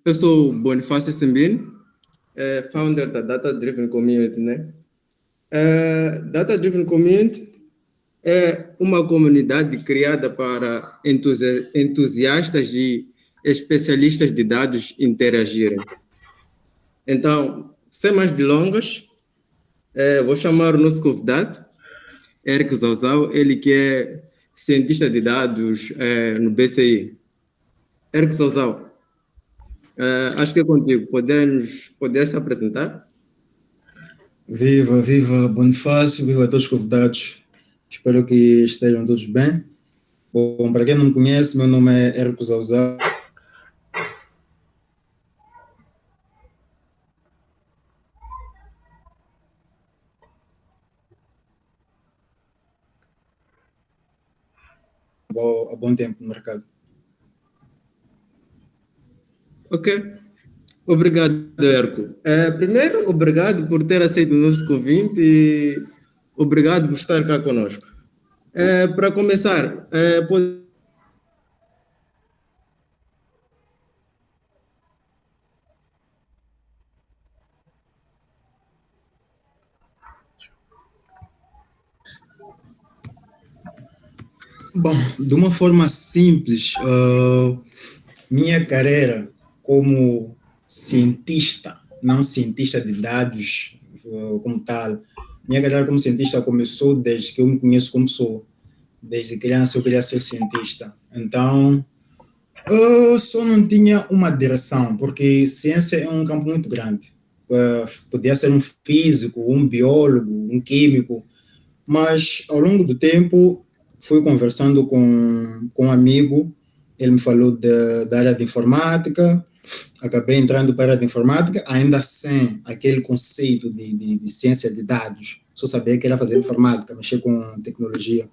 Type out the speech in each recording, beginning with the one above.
Eu sou Bonifácio Simbini, founder da Data Driven Community, né? Data Driven Community é uma comunidade criada para entusiastas e especialistas de dados interagirem. Então, sem mais delongas, vou chamar o nosso convidado, Eric Zauzau, ele que é cientista de dados no BCI. Eric Zauzau, acho que é contigo. Poder se apresentar? Viva, viva Bonifácio, viva a todos os convidados. Espero que estejam todos bem. Bom, para quem não me conhece, meu nome é Érico Zauzau. Há bom tempo no mercado. Ok. Obrigado, Érico. Primeiro, obrigado por ter aceito o nosso convite e obrigado por estar cá conosco. Para começar, Bom, de uma forma simples, minha carreira como cientista, não cientista de dados como tal, minha carreira como cientista começou desde que eu me conheço como sou. Desde criança eu queria ser cientista. Então, eu só não tinha uma direção, porque ciência é um campo muito grande. Podia ser um físico, um biólogo, um químico, mas ao longo do tempo fui conversando com um amigo, ele me falou da área de informática, acabei entrando para a área de informática, ainda sem aquele conceito de ciência de dados, só sabia que era fazer informática, mexer com tecnologia.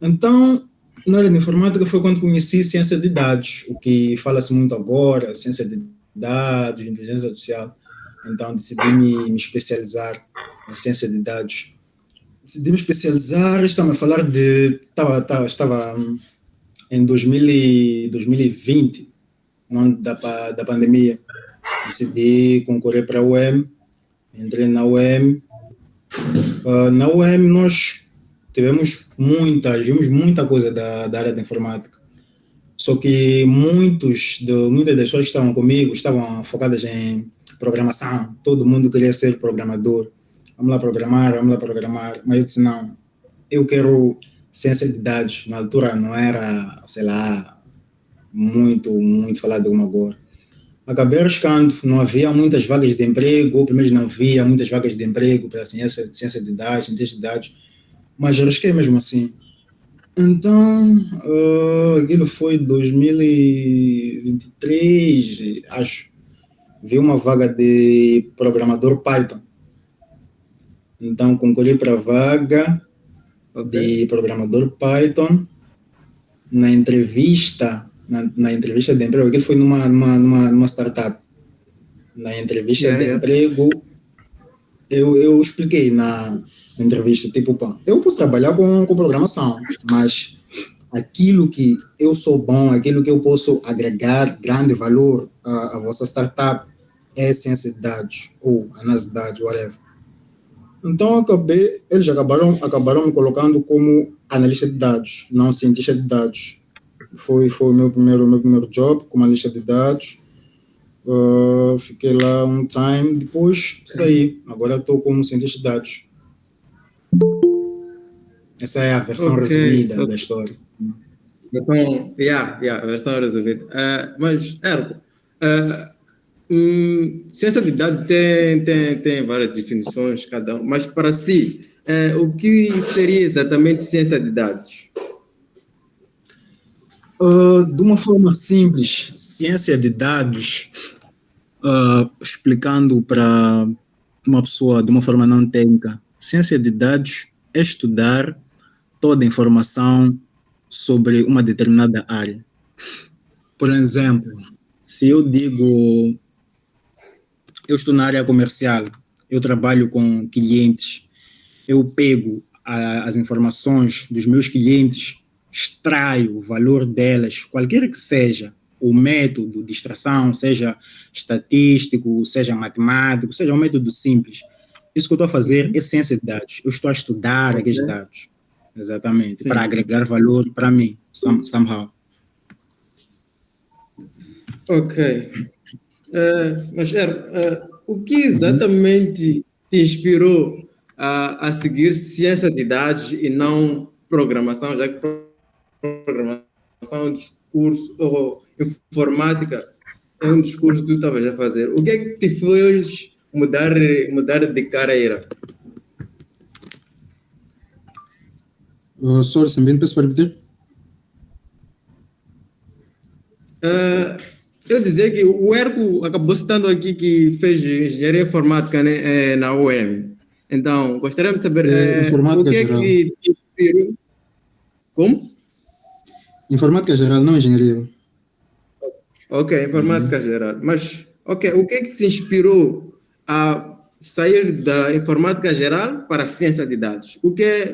Então, na área de informática foi quando conheci ciência de dados, o que fala-se muito agora, ciência de dados, inteligência artificial. Então, decidi me especializar em ciência de dados. Decidi me especializar, estava a falar de... Estava em 2020, no ano da pandemia. Decidi concorrer para a UEM, entrei na UEM. Na UEM nós vimos muita coisa da área de informática. Só que muitas das pessoas que estavam comigo estavam focadas em programação. Todo mundo queria ser programador. Vamos lá programar. Mas eu disse, não, eu quero ciência de dados. Na altura não era, sei lá, muito falado como agora. Acabei arriscando, não havia muitas vagas de emprego, ou pelo menos não havia muitas vagas de emprego para ciência de dados, ciência de dados, mas arrisquei mesmo assim. Então, aquilo foi 2023, acho. Vi uma vaga de programador Python. Então, concorri para a vaga de programador Python. Na entrevista de emprego, aquilo foi numa startup. Na entrevista de emprego, eu expliquei na entrevista, tipo, pá, eu posso trabalhar com programação, mas aquilo que eu sou bom, aquilo que eu posso agregar grande valor à vossa startup é ciência de dados, ou análise de dados, whatever. Então, eles acabaram me colocando como analista de dados, não cientista de dados. Foi o meu primeiro job como analista de dados. Fiquei lá um time, depois saí. Agora estou como cientista de dados. Essa é a versão resumida da história. Então, a versão resumida. Mas, Érico, ciência de dados tem várias definições, cada um, mas para si, o que seria exatamente ciência de dados? De uma forma simples, ciência de dados, explicando para uma pessoa de uma forma não técnica, ciência de dados é estudar toda a informação sobre uma determinada área. Por exemplo, se eu digo, eu estou na área comercial, eu trabalho com clientes, eu pego as informações dos meus clientes, extraio o valor delas, qualquer que seja o método de extração, seja estatístico, seja matemático, seja um método simples. Isso que eu estou a fazer é ciência de dados. Eu estou a estudar aqueles dados, exatamente, Sim, para sim. agregar valor para mim, somehow. Ok. Mas, o que exatamente te inspirou a seguir ciência de dados e não programação, já que programação é um dos cursos, ou informática é um dos cursos que tu estavas a fazer? O que é que te fez mudar de carreira? Sorry, Sambin, peço para repetir? Eu dizer que o Erco acabou citando aqui que fez engenharia informática, né, na UEM. Então, gostaria de saber o Informática que é geral. que te inspirou. Como? Informática geral, não engenharia. Ok, informática geral. Mas, ok, o que é que te inspirou a sair da informática geral para a ciência de dados?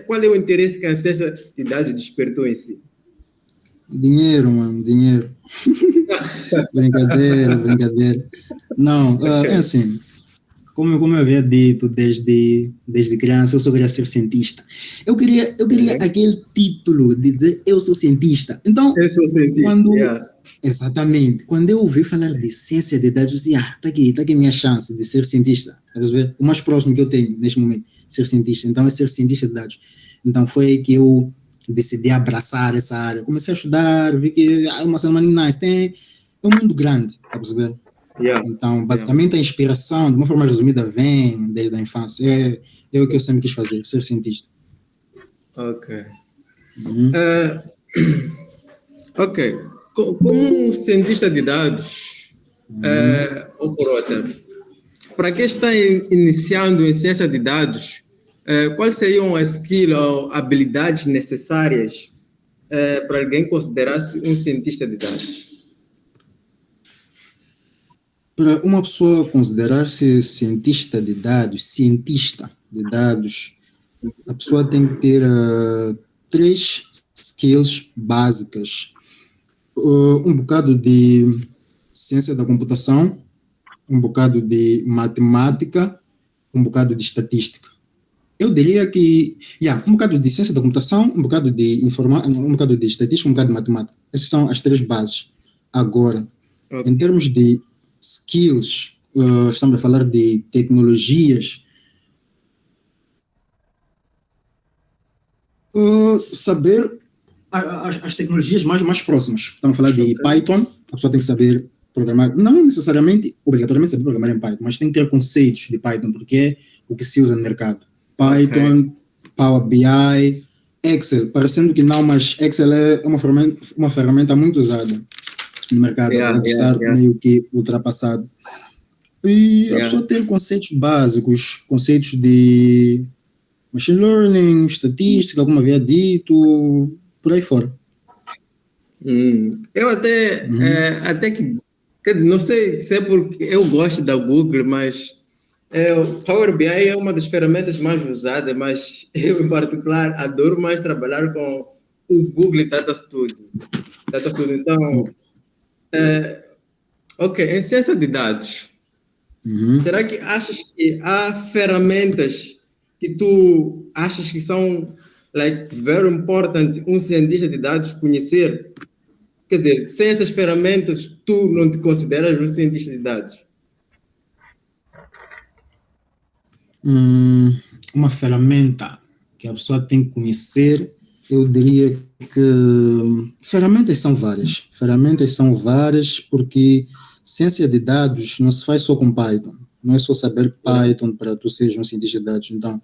Qual é o interesse que a ciência de dados despertou em si? Dinheiro, mano, dinheiro. Brincadeira, brincadeira. Não, é assim, como eu havia dito desde criança, eu só queria ser cientista. Eu queria aquele título de dizer eu sou cientista. Então, Eu sou cientista, quando, yeah. exatamente, quando eu ouvi falar de ciência de dados, eu disse, tá aqui a minha chance de ser cientista. Tá a ver? O mais próximo que eu tenho neste momento, ser cientista. Então, é ser cientista de dados. Então, foi aí que eu decidi abraçar essa área. Comecei a estudar, vi que é uma semana nice, é um mundo grande, tá a perceber? Yeah, Então, yeah. basicamente, a inspiração, de uma forma resumida, vem desde a infância. É o que eu sempre quis fazer, ser cientista. Ok. Uhum. Ok. Como cientista de dados, ou por outra, para quem está iniciando em ciência de dados, quais seriam as skills ou habilidades necessárias para alguém considerar-se um cientista de dados? Para uma pessoa considerar-se cientista de dados, a pessoa tem que ter três skills básicas. Um bocado de ciência da computação, um bocado de matemática, um bocado de estatística. Eu diria que, um bocado de ciência da computação, um bocado de um bocado de estatística, um bocado de matemática. Essas são as três bases. Agora, em termos de skills, estamos a falar de tecnologias, saber as tecnologias mais próximas. Estamos a falar de Python, a pessoa tem que saber programar, não necessariamente, obrigatoriamente saber programar em Python, mas tem que ter conceitos de Python, porque é o que se usa no mercado. Python, Power BI, Excel, parecendo que não, mas Excel é uma ferramenta muito usada no mercado, apesar de estar meio que ultrapassado. E a pessoa tem conceitos básicos, conceitos de machine learning, estatística, como havia dito, por aí fora. Eu até que, quer dizer, não sei se é porque eu gosto da Google, mas o Power BI é uma das ferramentas mais usadas, mas eu, em particular, adoro mais trabalhar com o Google Data Studio. Então, ok, em ciência de dados, será que achas que há ferramentas que tu achas que são like very important um cientista de dados conhecer? Quer dizer, sem essas ferramentas, tu não te consideras um cientista de dados? Uma ferramenta que a pessoa tem que conhecer, eu diria que ferramentas são várias. Ferramentas são várias porque ciência de dados não se faz só com Python. Não é só saber Python para tu seres um cientista de dados. Então,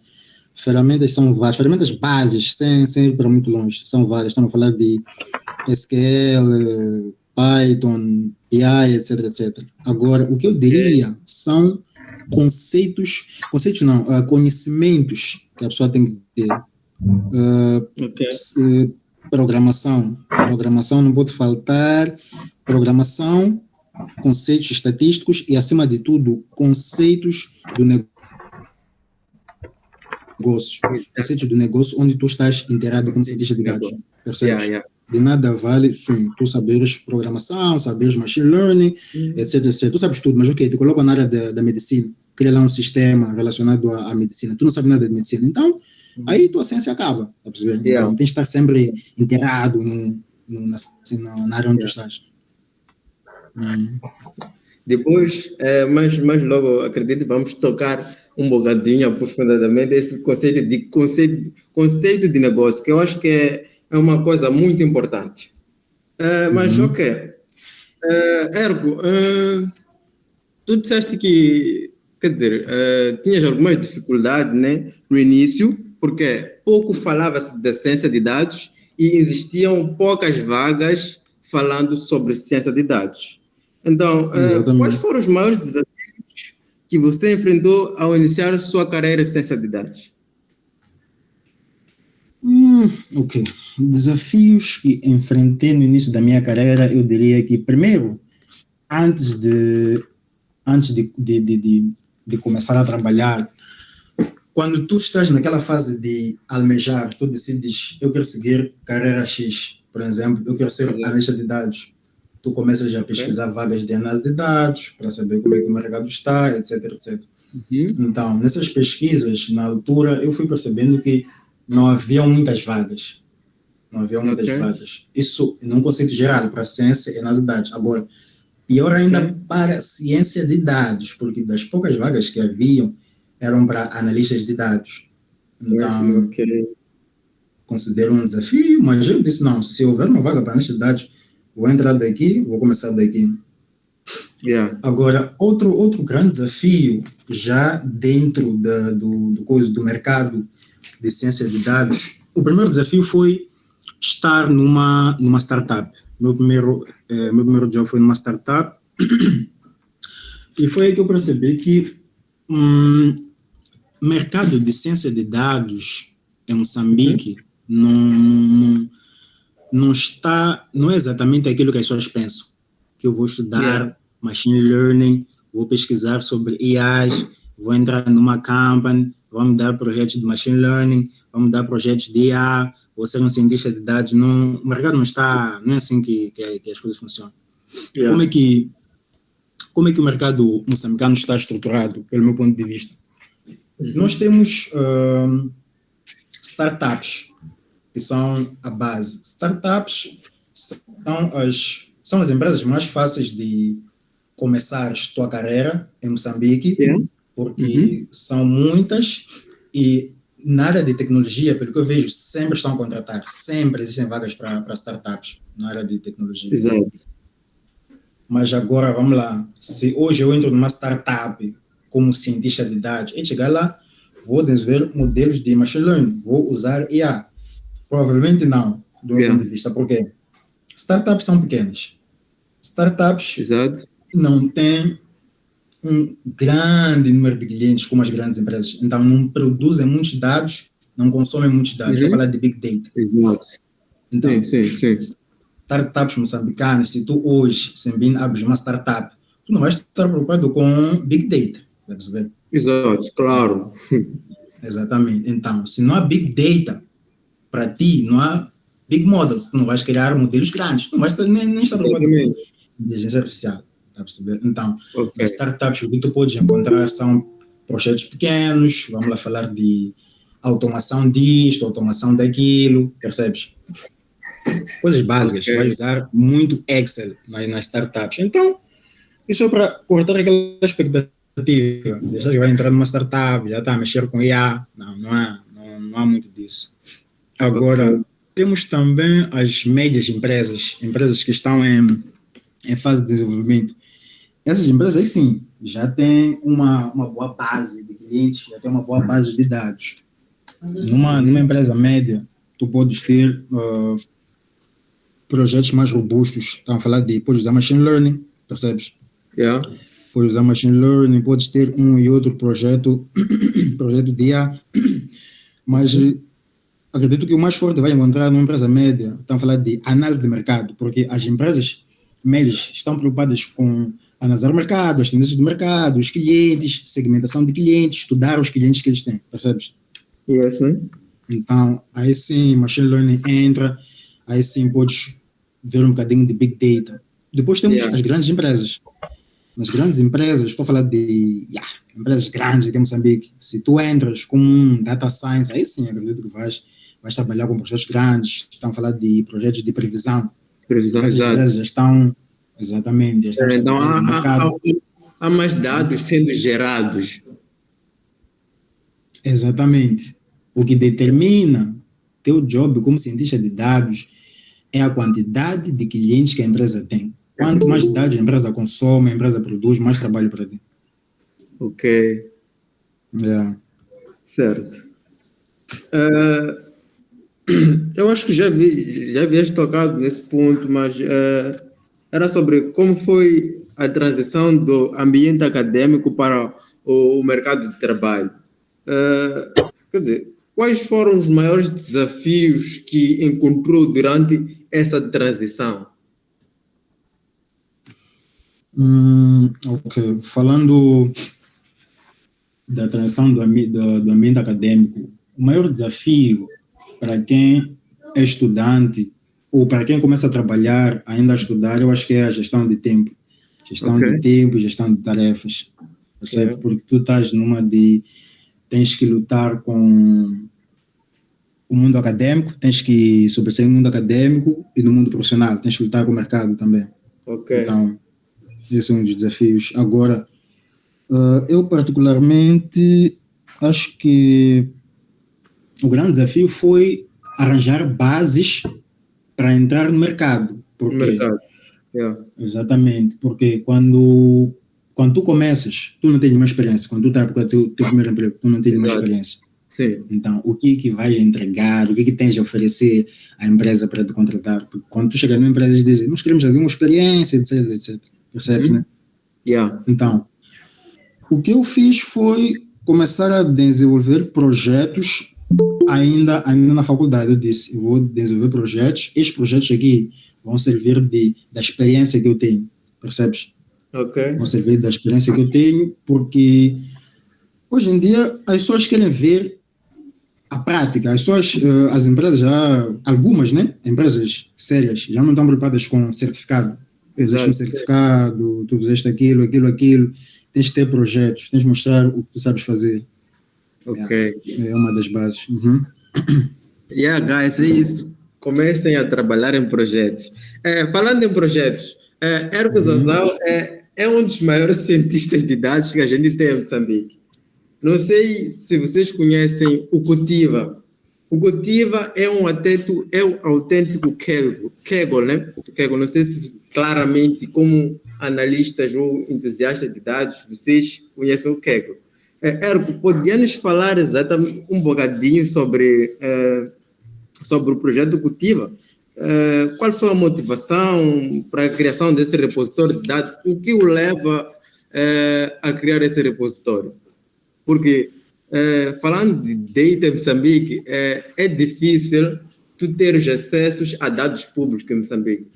ferramentas são várias. Ferramentas bases, sem ir para muito longe, são várias. Estamos a falar de SQL, Python, BI, etc, etc. Agora, o que eu diria são conhecimentos que a pessoa tem que ter. Programação não pode faltar. Programação, conceitos estatísticos e, acima de tudo, conceitos do negócio. Conceitos do negócio onde tu estás inteirado como cientista de dados. Percebes? De nada vale, sim, tu saberes programação, saberes machine learning, etc, etc. Tu sabes tudo, mas ok, te colocam na área da medicina, cria lá um sistema relacionado à medicina. Tu não sabes nada de medicina, então aí tua ciência acaba, tá a perceber? Yeah. Então tens de estar sempre inteirado na área onde tu Yeah. estás. Depois, mais logo, acredito, vamos tocar um bocadinho aprofundadamente esse conceito de negócio, que eu acho que é uma coisa muito importante. Mas, ok. Ergo, tu disseste que, quer dizer, tinhas algumas dificuldades, né, no início, porque pouco falava-se da ciência de dados e existiam poucas vagas falando sobre ciência de dados. Então, quais Exatamente. foram os maiores desafios que você enfrentou ao iniciar sua carreira em ciência de dados? Ok. Desafios que enfrentei no início da minha carreira, eu diria que, primeiro, antes de começar a trabalhar, quando tu estás naquela fase de almejar, tu decides, eu quero seguir carreira X, por exemplo, eu quero ser analista de dados. Tu começas a pesquisar vagas de análise de dados para saber como é que o mercado está, etc, etc. Então, nessas pesquisas, na altura, eu fui percebendo que não havia muitas vagas. Não havia muitas vagas. Isso, num conceito geral, para a ciência e análise de dados. Agora, pior ainda para a ciência de dados, porque das poucas vagas que haviam, eram para analistas de dados. Então, considero um desafio, mas eu disse, não, se houver uma vaga para analista de dados, vou entrar daqui, vou começar daqui. Yeah. Agora, outro grande desafio, já dentro do mercado de ciência de dados, o primeiro desafio foi estar numa startup. Meu primeiro job foi numa startup e foi aí que eu percebi que mercado de ciência de dados em Moçambique não é exatamente aquilo que as pessoas pensam, que eu vou estudar machine learning, vou pesquisar sobre IAs, vou entrar numa company, vou me dar projetos de machine learning, vou me dar projetos de IA, vou ser um cientista de dados. Não, o mercado não é assim que as coisas funcionam. Como é que o mercado moçambicano está estruturado, pelo meu ponto de vista? Nós temos startups, que são a base. Startups são as empresas mais fáceis de começar a tua carreira em Moçambique, porque são muitas e na área de tecnologia, pelo que eu vejo, sempre estão a contratar, sempre existem vagas para startups na área de tecnologia. Exato. Mas agora, vamos lá, se hoje eu entro numa startup como cientista de dados, e chegar lá, vou desenvolver modelos de machine learning, vou usar IA. Provavelmente não, do meu ponto de vista, porque startups são pequenas. Startups não têm um grande número de clientes como as grandes empresas, então não produzem muitos dados, não consomem muitos dados. Vou falar de Big Data. Exato. Então, sim. Startups moçambicanas, se tu hoje, Sembin, abres uma startup, tu não vais estar preocupado com Big Data, vai perceber? Exato, claro. Exatamente. Então, se não há Big Data, para ti, não há Big Models, tu não vais criar modelos grandes, tu não vais nem estar preocupado com inteligência artificial, tá a perceber? Então, as startups, o que tu podes encontrar são projetos pequenos, vamos lá falar de automação disto, automação daquilo, percebes? Coisas básicas, vai usar muito Excel nas startups. Então, isso é para cortar aquela expectativa, deixar que vai entrar numa startup, já está a mexer com IA, não há muito disso. Agora, temos também as médias empresas que estão em fase de desenvolvimento. Essas empresas, aí sim, já têm uma boa base de clientes, já têm uma boa base de dados. Numa empresa média, tu podes ter projetos mais robustos. Estão a falar podes usar machine learning, percebes? Podes usar machine learning, podes ter um e outro projeto de IA, mas acredito que o mais forte vai encontrar numa empresa média. Estão a falar de análise de mercado, porque as empresas médias estão preocupadas com analisar o mercado, as tendências do mercado, os clientes, segmentação de clientes, estudar os clientes que eles têm, percebes? Yes, man. Então, aí sim, machine learning entra. aí sim podes ver um bocadinho de Big Data. Depois temos as grandes empresas. Nas grandes empresas, estou a falar de empresas grandes aqui em Moçambique. Se tu entras com um data science, aí sim acredito que vais trabalhar com projetos grandes. Estão a falar de projetos de previsão. Previsão, Essas exato. empresas já estão, exatamente, já estão Então, estabelecidas no mercado. há mais dados sendo gerados. Exatamente. O que determina teu job como cientista de dados é a quantidade de clientes que a empresa tem. Quanto mais dados a empresa consome, a empresa produz, mais trabalho para ti. Ok. Certo. Eu acho que já havias tocado nesse ponto, mas era sobre como foi a transição do ambiente acadêmico para o mercado de trabalho. Quer dizer, quais foram os maiores desafios que encontrou durante essa transição? Ok. Falando da transição do ambiente acadêmico, o maior desafio para quem é estudante ou para quem começa a trabalhar ainda a estudar, eu acho que é a gestão de tempo. Gestão de tempo, gestão de tarefas. Percebe? Porque tu estás tens que lutar com o mundo acadêmico, tens que sobressair no mundo acadêmico e no mundo profissional, tens que lutar com o mercado também. Então, esse é um dos desafios. Agora, eu particularmente acho que o grande desafio foi arranjar bases para entrar no mercado. Exatamente, porque quando tu começas, tu não tens nenhuma experiência. Quando tu estás para o teu primeiro emprego, tu não tens nenhuma experiência. Sim. Então, o que vais entregar, o que tens a oferecer à empresa para te contratar? Porque quando tu chegas numa empresa, eles dizem, nós queremos alguma experiência, etc, etc. Percebes, né? Então, o que eu fiz foi começar a desenvolver projetos ainda na faculdade. Eu disse, eu vou desenvolver projetos. Estes projetos aqui vão servir da experiência que eu tenho. Percebes? Vão servir da experiência que eu tenho, porque hoje em dia as pessoas querem ver a prática. As empresas já, algumas, né? Empresas sérias, já não estão preocupadas com certificado. Existe um certificado, tu fizeste aquilo. Tens que ter projetos, tens que mostrar o que tu sabes fazer. É uma das bases. Guys, é isso. Comecem a trabalhar em projetos. Falando em projetos, Herco Zazal é um dos maiores cientistas de dados que a gente tem em Moçambique. Não sei se vocês conhecem o Cotiva. O Cotiva é um autêntico Kaggle, né? Kaggle, não sei se claramente, como analistas ou entusiastas de dados, vocês conhecem o Kaggle. Herco, podia nos falar exatamente um bocadinho sobre o projeto Cotiva? Qual foi a motivação para a criação desse repositório de dados? O que o leva a criar esse repositório? Porque, falando de data em Moçambique, é difícil tu teres acessos a dados públicos em Moçambique.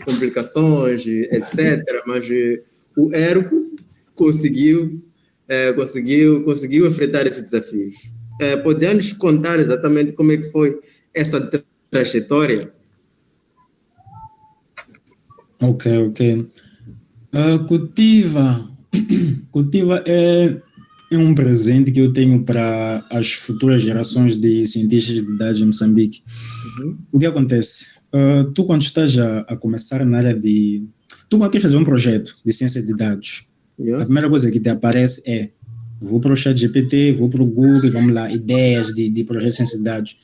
Complicações, etc. Mas o ERCO conseguiu enfrentar esses desafios. Podemos contar exatamente como é que foi essa trajetória? Ok. Cotiva é um presente que eu tenho para as futuras gerações de cientistas de dados em Moçambique. O que acontece? Tu, quando estás a começar na área de... Tu, quando queres fazer um projeto de ciência de dados, a primeira coisa que te aparece é: vou para o ChatGPT, vou para o Google, vamos lá, ideias de projetos de ciência de dados.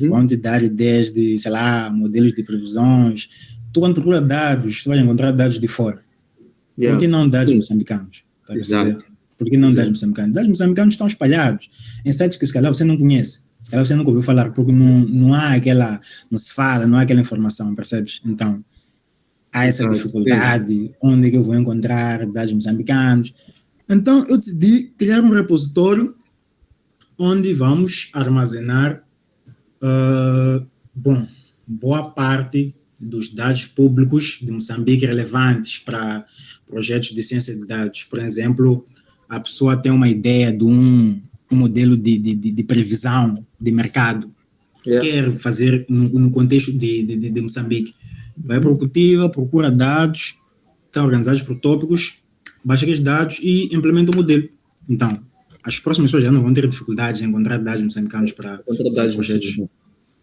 Vão te dar ideias de, sei lá, modelos de previsões. Tu, quando procura dados, tu vais encontrar dados de fora. Por que não dados moçambicanos? Tá. Exato. Por que não dados moçambicanos? Dados moçambicanos estão espalhados em sites que se calhar você não conhece, se calhar você nunca ouviu falar, porque não há aquela, não se fala, não há aquela informação, percebes? Então, há essa dificuldade, onde é que eu vou encontrar dados moçambicanos? Então, eu decidi criar um repositório onde vamos armazenar boa parte dos dados públicos de Moçambique relevantes para projetos de ciência de dados. Por exemplo, a pessoa tem uma ideia de um modelo de previsão de mercado. Yeah. quer fazer no contexto de Moçambique. Vai para o Cultiva, procura dados, estão organizados por tópicos, baixa aqueles dados e implementa o modelo. Então, as próximas pessoas já não vão ter dificuldades em encontrar dados moçambicanos para projetos.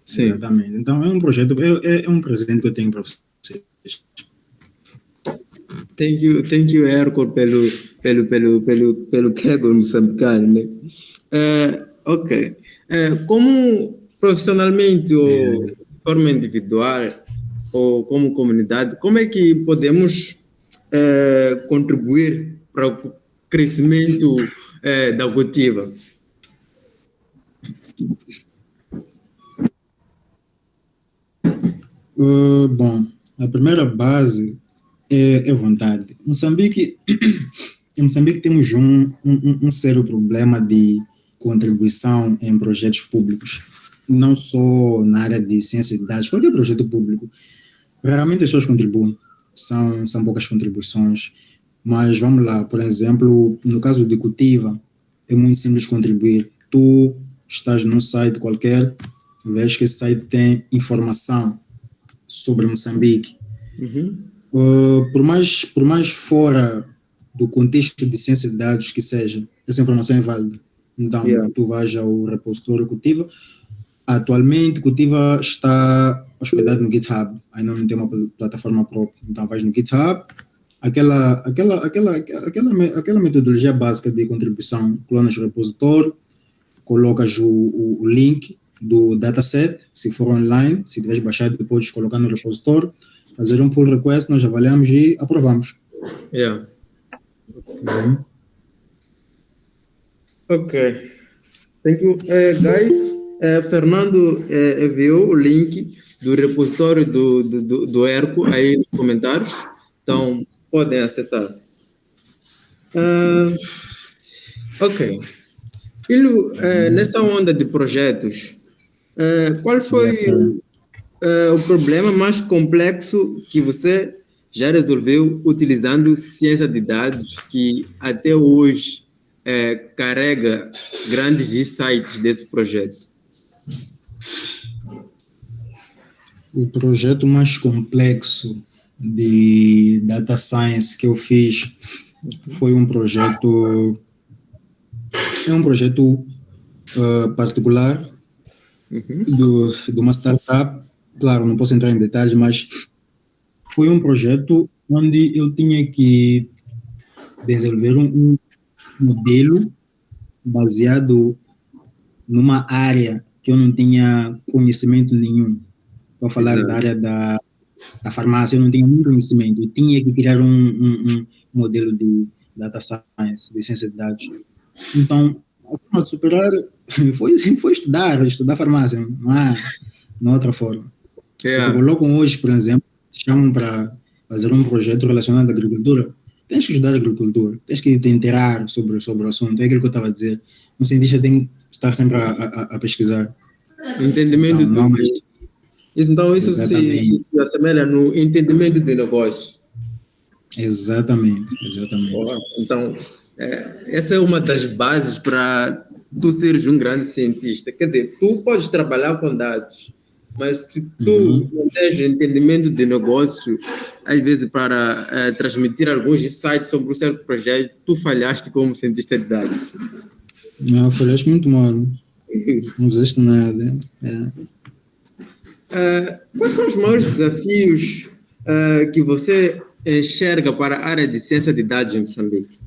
Sim. Exatamente. Então, é um projeto, é um presente que eu tenho para vocês. Thank you, Hércules, pelo Kegel moçambicano, né? Ok. Como profissionalmente ou de forma individual ou como comunidade, como é que podemos contribuir para o crescimento da Cultiva? Bom, a primeira base é vontade. Em Moçambique temos um sério problema de contribuição em projetos públicos, não só na área de ciência de dados, qualquer projeto público. Raramente as pessoas contribuem, são poucas contribuições, mas vamos lá, por exemplo, no caso de Cultiva, é muito simples contribuir. Tu estás num site qualquer, vês que esse site tem informação sobre Moçambique. Por mais fora do contexto de ciência de dados que seja, essa informação é válida. Então, tu vais ao repositório Cultiva. Atualmente, Cultiva está hospedado no GitHub, ainda não tem uma plataforma própria. Então, vais no GitHub, aquela metodologia básica de contribuição, clonas o repositório, colocas o link do dataset, se for online, se tiveres baixado, depois colocar no repositório, fazer um pull request, nós avaliamos e aprovamos. Yeah. Ok. Thank you. Guys, Fernando enviou o link do repositório do ERCO aí nos comentários, então podem acessar. Ok. Ilu, nessa onda de projetos, qual foi o problema mais complexo que você já resolveu utilizando ciência de dados que até hoje carrega grandes insights desse projeto? O projeto mais complexo de data science que eu fiz foi um projeto particular de uma startup. Claro, não posso entrar em detalhes, mas foi um projeto onde eu tinha que desenvolver um modelo baseado numa área que eu não tinha conhecimento nenhum. Para falar da área da farmácia, eu não tinha nenhum conhecimento. Eu tinha que criar um modelo de data science, de ciência de dados. Então, a forma de superar foi estudar farmácia, não há outra forma. Se te colocam hoje, por exemplo, te chamam para fazer um projeto relacionado à agricultura, tens que estudar agricultura, tens que te inteirar sobre o assunto. É aquilo que eu estava a dizer. Um cientista tem que estar sempre a pesquisar. Entendimento Então, isso se assemelha no entendimento do negócio. Exatamente. Então, essa é uma das bases para tu seres um grande cientista. Quer dizer, tu podes trabalhar com dados, mas se tu não tens entendimento de negócio, às vezes para transmitir alguns insights sobre um certo projeto, tu falhaste como cientista de dados. Não, falhaste muito mal. Não fizeste nada. Quais são os maiores desafios que você enxerga para a área de ciência de dados em Moçambique?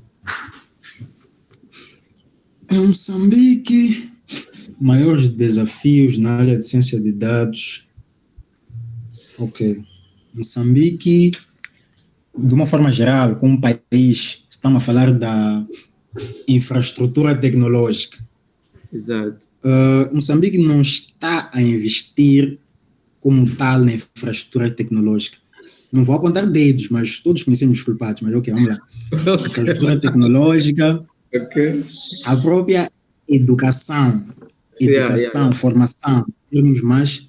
Em Moçambique, maiores desafios na área de ciência de dados. Ok. Moçambique, de uma forma geral, como país, estamos a falar da infraestrutura tecnológica. Exato. Moçambique não está a investir como tal na infraestrutura tecnológica. Não vou apontar dedos, mas todos conhecemos os culpados, mas ok, vamos lá. Infraestrutura tecnológica, a própria educação, formação, temos mais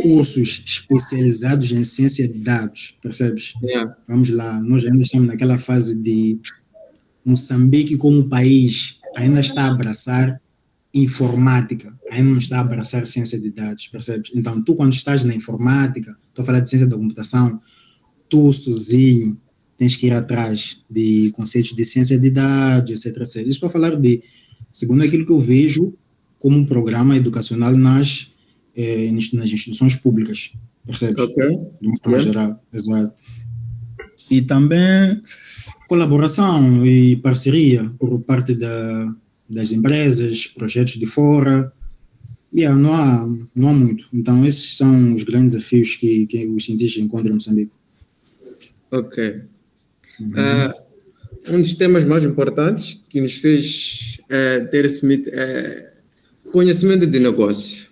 cursos especializados em ciência de dados, percebes? Vamos lá, nós ainda estamos naquela fase de Moçambique como país ainda está a abraçar informática, ainda não está a abraçar ciência de dados, percebes? Então, tu quando estás na informática, estou a falar de ciência da computação, tu sozinho tens que ir atrás de conceitos de ciência de dados, etc, etc. Estou a falar de, segundo aquilo que eu vejo como um programa educacional nas instituições públicas, percebes? Ok. De uma forma geral, exato. E também colaboração e parceria por parte das empresas, projetos de fora. Não há muito. Então, esses são os grandes desafios que os cientistas encontram em Moçambique. Ok. Um dos temas mais importantes que nos fez ter esse conhecimento de negócio.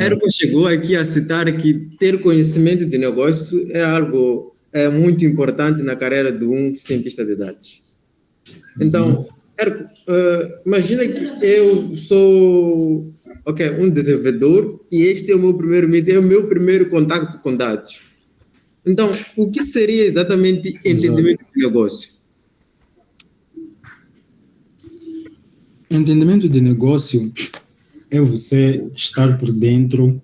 Erco chegou aqui a citar que ter conhecimento de negócio é algo muito importante na carreira de um cientista de dados. Então, Erco, imagina que eu sou um desenvolvedor e este é o meu primeiro meeting, é o meu primeiro contato com dados. Então, o que seria exatamente entendimento de negócio? Entendimento de negócio é você estar por dentro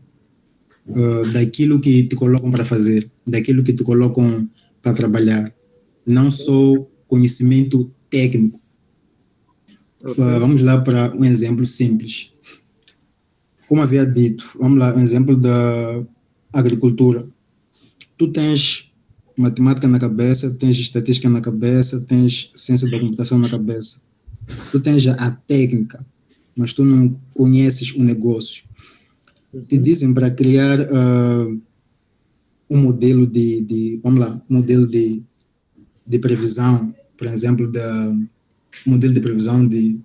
daquilo que te colocam para fazer, daquilo que te colocam para trabalhar. Não só conhecimento técnico. Okay. Vamos lá para um exemplo simples. Como havia dito, vamos lá, um exemplo da agricultura. Tu tens matemática na cabeça, tens estatística na cabeça, tens ciência da computação na cabeça. Tu tens a técnica, mas tu não conheces o negócio. Te dizem para criar um modelo modelo de previsão, por exemplo, modelo de previsão de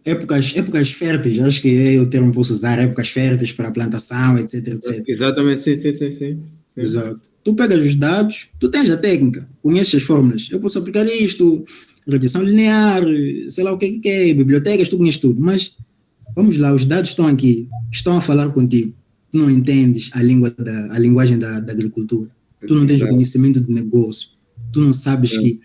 épocas férteis, acho que é o termo que posso usar, épocas férteis para a plantação, etc, etc. Exatamente, sim. Exato. Tu pegas os dados, tu tens a técnica, conheces as fórmulas. Eu posso aplicar isto, regressão linear, sei lá o que é, bibliotecas, tu conheces tudo. Mas, vamos lá, os dados estão aqui, estão a falar contigo. Tu não entendes a linguagem da agricultura. Tu não tens o conhecimento do negócio. Tu não sabes que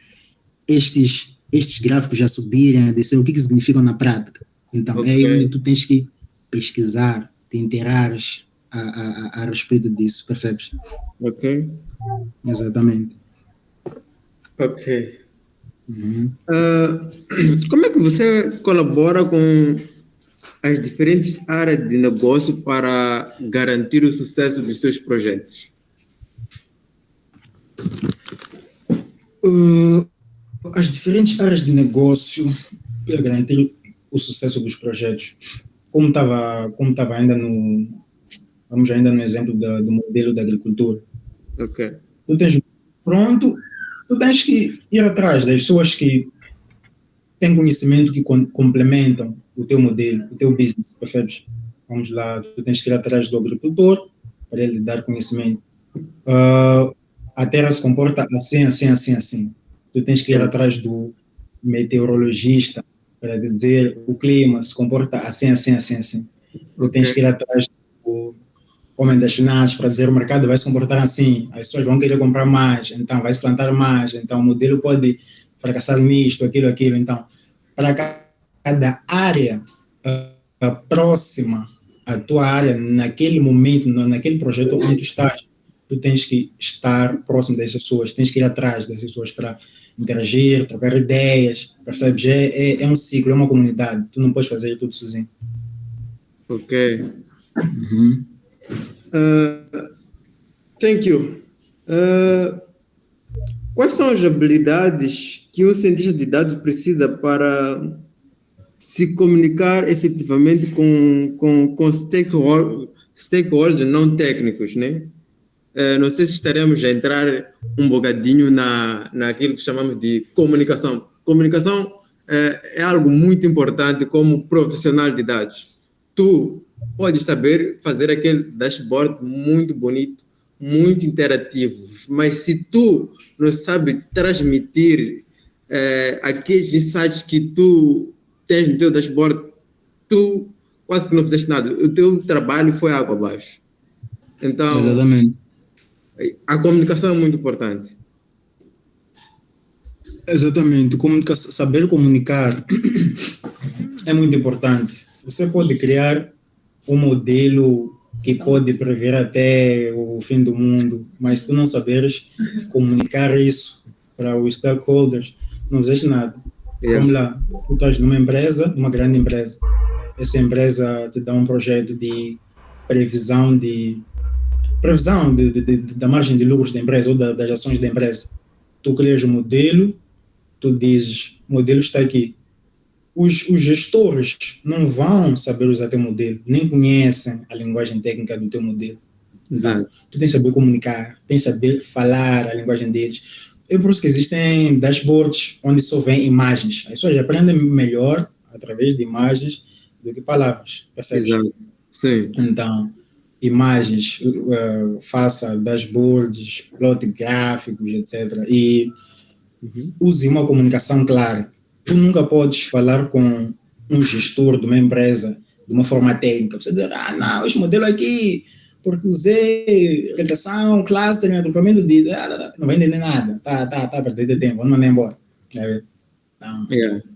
estes gráficos já subiram, a descer, o que significam na prática. Então, é aí onde tu tens que pesquisar, te interares a respeito disso, percebes? Ok. Exatamente. Ok. Como é que você colabora com as diferentes áreas de negócio para garantir o sucesso dos seus projetos? As diferentes áreas de negócio para garantir o sucesso dos projetos. Como estava ainda no exemplo do modelo da agricultura. Ok. Tu tens que ir atrás das pessoas que têm conhecimento que complementam o teu modelo, o teu business, percebes? Vamos lá, tu tens que ir atrás do agricultor para ele dar conhecimento. A terra se comporta assim. Tu tens que ir atrás do meteorologista para dizer o clima se comporta assim. Tu tens que ir atrás do homem das finanças para dizer o mercado vai se comportar assim, as pessoas vão querer comprar mais, então vai se plantar mais, então o modelo pode fracassar nisto, aquilo. Então, para cada área próxima à tua área, naquele momento, naquele projeto onde tu estás, tu tens que estar próximo dessas pessoas, tens que ir atrás dessas pessoas para interagir, trocar ideias, percebes? É um ciclo, é uma comunidade, tu não podes fazer tudo sozinho. Ok. Thank you. Quais são as habilidades que um cientista de dados precisa para se comunicar efetivamente com stakeholders não técnicos, né? Não sei se estaremos a entrar um bocadinho naquilo que chamamos de comunicação. Comunicação é algo muito importante como profissional de dados. Tu pode saber fazer aquele dashboard muito bonito, muito interativo, mas se tu não sabe transmitir aqueles insights que tu tens no teu dashboard, tu quase que não fizeste nada. O teu trabalho foi água abaixo. Então, exatamente. A comunicação é muito importante. Exatamente. Saber comunicar é muito importante. Você pode criar um modelo que pode prever até o fim do mundo, mas se tu não saberes comunicar isso para os stakeholders, não existe nada. Yeah. Vamos lá, tu estás numa empresa, uma grande empresa, essa empresa te dá um projeto de previsão da margem de lucros da empresa ou das ações da empresa. Tu crias o modelo, tu dizes, o modelo está aqui. Os gestores não vão saber usar teu modelo, nem conhecem a linguagem técnica do teu modelo. Então, tu tens que saber comunicar, tens que saber falar a linguagem deles. É por isso que existem dashboards onde só vem imagens. As pessoas aprendem melhor através de imagens do que palavras. Percebes? Exato. Sim. Então, imagens, faça dashboards, plot gráficos, etc. E use uma comunicação clara. Tu nunca podes falar com um gestor de uma empresa de uma forma técnica. Você diz, não, este modelo aqui, porque usei regressão, clustering, agrupamento de... Não vai entender nada. Tá a perder tempo, vamos mandar embora. Então,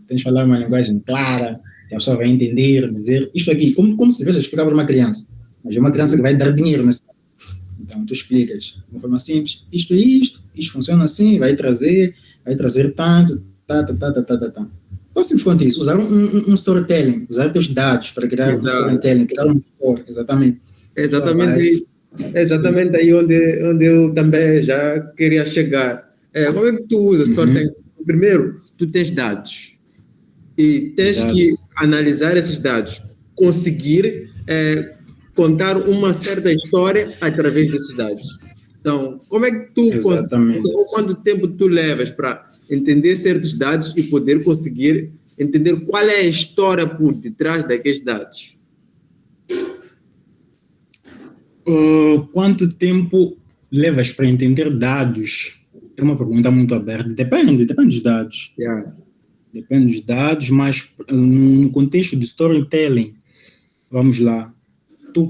tens que falar uma linguagem clara, que a pessoa vai entender, dizer isto aqui, como se tivesse explicar para uma criança. Mas é uma criança que vai dar dinheiro nesse. Então, tu explicas de uma forma simples, isto, isto funciona assim, vai trazer tanto, Então, simples quanto isso, usar um storytelling, usar teus dados para criar um storytelling, criar um story, exatamente. Exatamente aí onde eu também já queria chegar. Como é que tu usas storytelling? Primeiro, tu tens dados e tens que analisar esses dados, conseguir contar uma certa história através desses dados. Então, como é que tu consegues, ou quanto tempo tu levas para entender certos dados e poder conseguir entender qual é a história por detrás daqueles dados? Quanto tempo levas para entender dados? É uma pergunta muito aberta. Depende dos dados. Depende dos dados, mas no contexto de storytelling, vamos lá, tu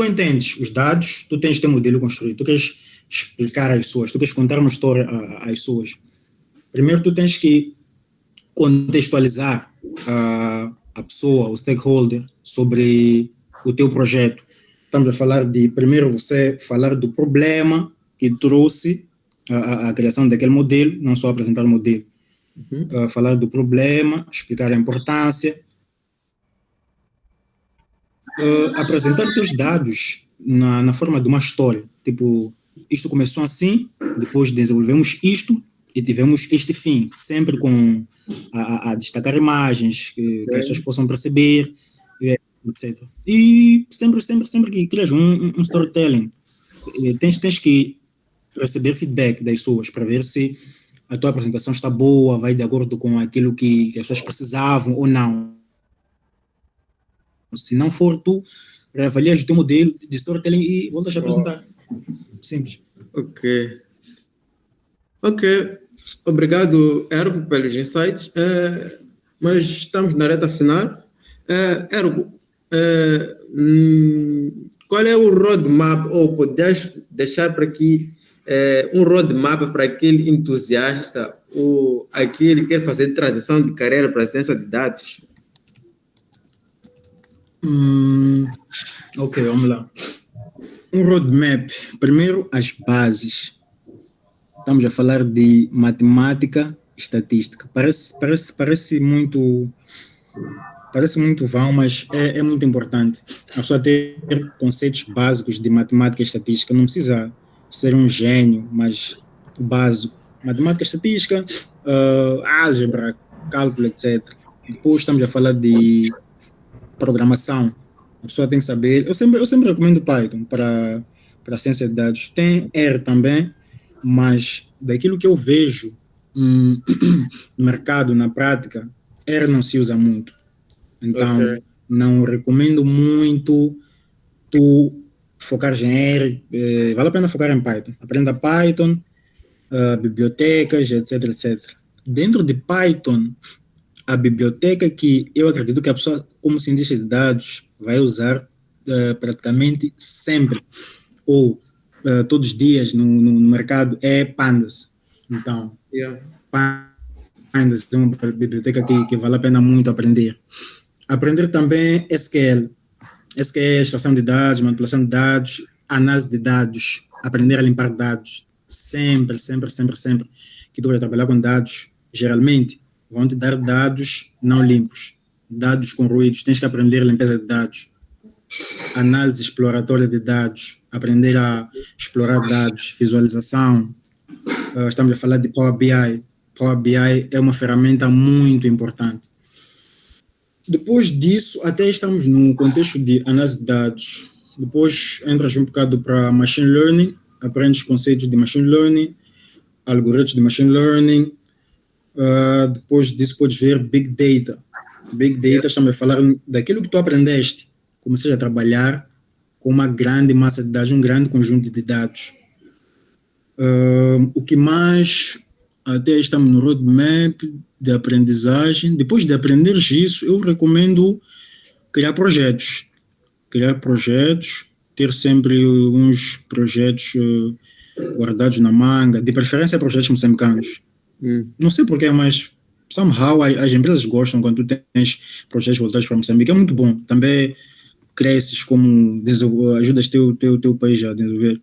entendes os dados, tu tens teu modelo construído, tu queres explicar às pessoas, tu queres contar uma história às pessoas. Primeiro tu tens que contextualizar a pessoa, o stakeholder, sobre o teu projeto. Estamos a falar primeiro você falar do problema que trouxe a criação daquele modelo, não só apresentar o modelo. Falar do problema, explicar a importância, apresentar os dados na forma de uma história. Tipo, isto começou assim, depois desenvolvemos isto e tivemos este fim, sempre com a destacar imagens que as pessoas possam perceber, etc. E sempre que crias um storytelling, tens que receber feedback das pessoas para ver se a tua apresentação está boa, vai de acordo com aquilo que as pessoas precisavam ou não. Se não for, tu reavalias o teu modelo de storytelling e voltas a apresentar. Simples. Ok. Obrigado, Ergo, pelos insights. Mas estamos na reta final. Ergo, qual é o roadmap, ou podes deixar para aqui um roadmap para aquele entusiasta ou aquele que quer fazer transição de carreira para a ciência de dados? Ok, vamos lá. Um roadmap. Primeiro, as bases. Estamos a falar de matemática e estatística. Parece muito vão, mas é muito importante. A pessoa ter conceitos básicos de matemática e estatística. Não precisa ser um gênio, mas o básico. Matemática, estatística, álgebra, cálculo, etc. Depois estamos a falar de programação. A pessoa tem que saber. Eu sempre recomendo Python para a ciência de dados. Tem R também, mas daquilo que eu vejo no mercado, na prática, R não se usa muito. Então, não recomendo muito tu focar em R. Vale a pena focar em Python. Aprenda Python, bibliotecas, etc, etc. Dentro de Python, a biblioteca que eu acredito que a pessoa, como cientista de dados, vai usar praticamente sempre, ou todos os dias no mercado, é Pandas. Então, ainda é uma biblioteca que vale a pena muito aprender. Aprender também SQL. SQL, extração de dados, manipulação de dados, análise de dados, aprender a limpar dados. Sempre, sempre, sempre, sempre que tu vai trabalhar com dados, geralmente vão te dar dados não limpos, dados com ruídos. Tens que aprender a limpeza de dados, análise exploratória de dados, aprender a explorar dados, visualização. Estamos a falar de Power BI. Power BI é uma ferramenta muito importante. Depois disso, até estamos no contexto de análise de dados. Depois entras um bocado para machine learning, aprendes conceitos de machine learning, algoritmos de machine learning. Depois disso podes ver Big Data. Big Data, estamos a falar daquilo que tu aprendeste. Comecei a trabalhar com uma grande massa de dados, um grande conjunto de dados. O que mais... Até estamos no roadmap de aprendizagem. Depois de aprenderes isso, eu recomendo criar projetos. Criar projetos, ter sempre uns projetos guardados na manga, de preferência projetos moçambicanos. Não sei porquê, mas somehow as empresas gostam quando tu tens projetos voltados para Moçambique. É muito bom. Também cresces como ajudas teu país a desenvolver.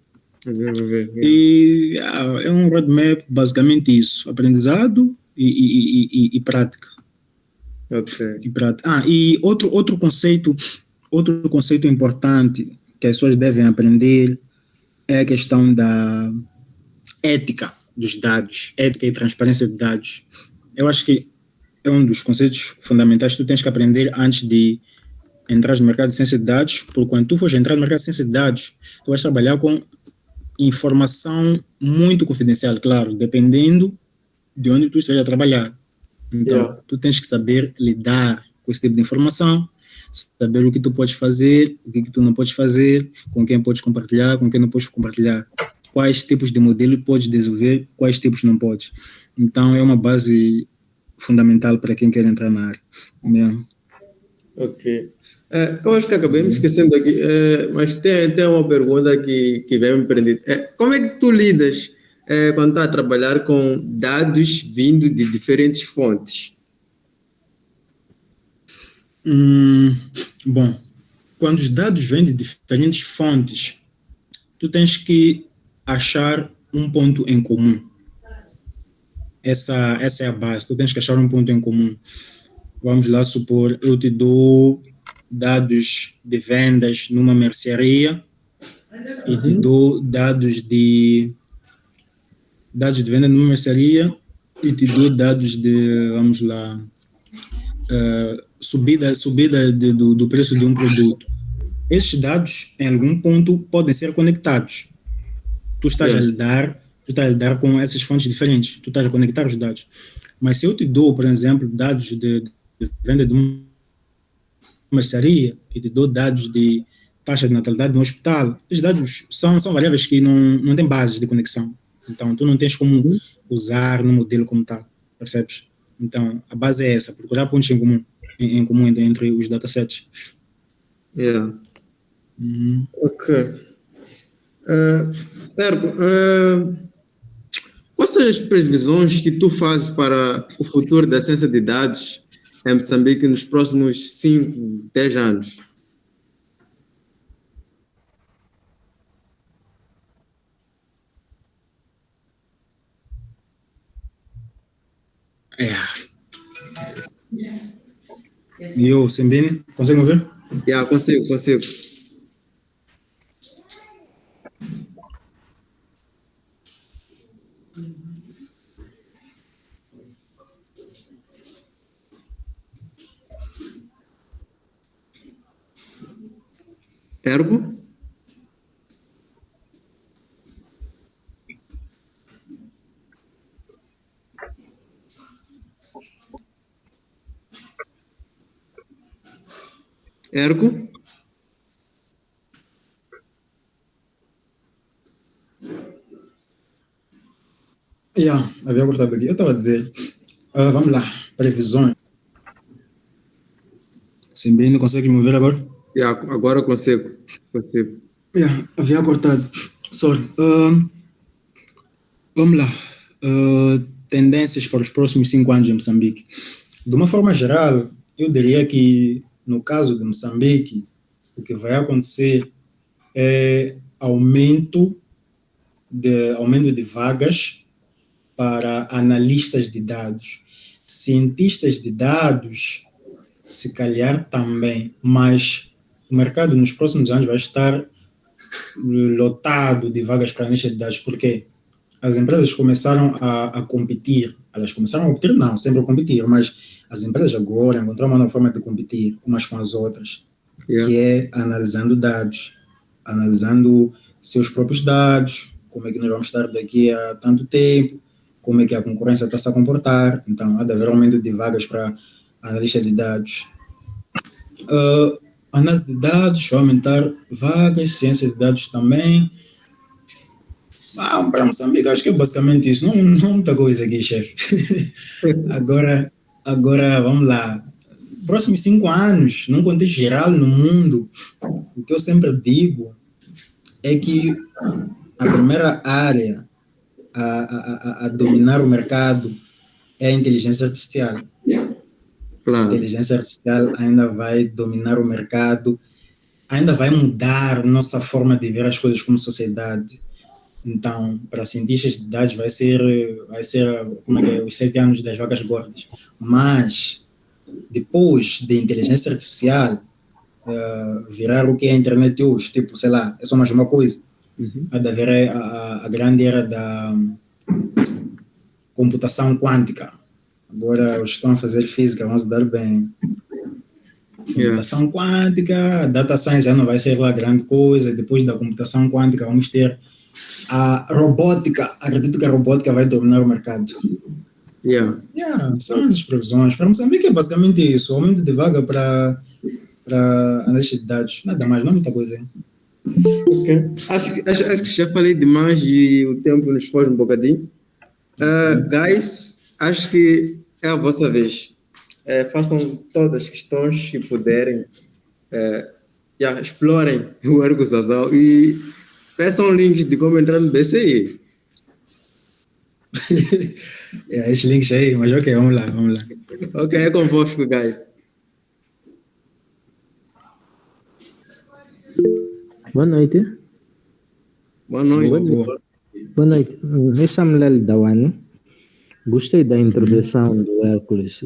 E é um roadmap, basicamente isso, aprendizado e prática. Okay. E outro conceito importante que as pessoas devem aprender é a questão da ética dos dados, ética e transparência de dados. Eu acho que é um dos conceitos fundamentais que tu tens que aprender antes de entrar no mercado de ciência de dados, porque quando tu fores entrar no mercado de ciência de dados, tu vais trabalhar com informação muito confidencial, claro, dependendo de onde tu esteja a trabalhar. Então, tu tens que saber lidar com esse tipo de informação, saber o que tu podes fazer, o que tu não podes fazer, com quem podes compartilhar, com quem não podes compartilhar, quais tipos de modelo podes desenvolver, quais tipos não podes. Então, é uma base fundamental para quem quer entrar na área. Mesmo. Ok. Eu acho que acabei me esquecendo aqui, mas tem uma pergunta que veio me prender. Como é que tu lidas quando está a trabalhar com dados vindo de diferentes fontes? Bom, quando os dados vêm de diferentes fontes, tu tens que achar um ponto em comum. Essa é a base, tu tens que achar um ponto em comum. Vamos lá supor, eu te dou dados de vendas numa mercearia e te dou dados de venda numa mercearia e te dou dados de, vamos lá, subida do preço de um produto. Esses dados, em algum ponto, podem ser conectados. Tu estás a lidar com essas fontes diferentes, tu estás a conectar os dados. Mas se eu te dou, por exemplo, dados de venda de uma mercearia e te dou dados de taxa de natalidade no hospital, esses dados são variáveis que não têm bases de conexão. Então, tu não tens como usar no modelo como tal, percebes? Então, a base é essa, procurar pontos em comum entre os datasets. Ok. Quais são as previsões que tu fazes para o futuro da ciência de dados em Moçambique nos próximos 5, 10 anos? E eu, Sembene, consegue me ver? Consigo. Ergo? Ergo? Havia cortado aqui. Eu estava a dizer, vamos lá, previsões. Sembene, consegue me ver agora? Agora eu consigo. Havia cortado. Sorry. Vamos lá. tendências para os próximos 5 anos em Moçambique. De uma forma geral, eu diria que, no caso de Moçambique, o que vai acontecer é aumento de vagas para analistas de dados. Cientistas de dados, se calhar também, mas o mercado nos próximos anos vai estar lotado de vagas para analistas de dados, porque as empresas começaram a competir, elas começaram a competir, não, sempre a competir, mas as empresas agora encontraram uma nova forma de competir umas com as outras, que é analisando dados, analisando seus próprios dados, como é que nós vamos estar daqui a tanto tempo, como é que a concorrência está a se comportar. Então, há de haver aumento de vagas para analista de dados. Análise de dados, vai aumentar vagas, ciência de dados também. Para Moçambique, acho que é basicamente isso. Não muita coisa aqui, chefe. Agora, vamos lá. Próximos 5 anos, num contexto geral no mundo, o que eu sempre digo é que a primeira área a dominar o mercado é a inteligência artificial. Claro. A inteligência artificial ainda vai dominar o mercado, ainda vai mudar nossa forma de ver as coisas como sociedade. Então, para cientistas de dados vai ser como é que é, os 7 anos das vacas gordas. Mas, depois da inteligência artificial virar o que é a internet hoje, tipo, sei lá, é só mais uma coisa. Há de haver a grande era da computação quântica. Agora, os que estão a fazer física vão se dar bem. Computação quântica, a data science já não vai ser lá grande coisa. Depois da computação quântica, vamos ter a robótica. Acredito que a robótica vai dominar o mercado. São as previsões. Para Moçambique é basicamente isso. Aumento de vaga para análise de dados. Nada mais, não é muita coisa. Okay. Acho que já falei demais e o tempo nos foge um bocadinho. Guys, acho que é a vossa vez. Façam todas as questões que puderem. Explorem o Ergo Zazal e peçam links de como entrar no BCI. Esses links aí, mas ok, vamos lá. Ok, é convosco, guys. Boa noite. Boa noite. Boa noite. Eu chamo Lélio Dawani. Gostei da intervenção do Hércules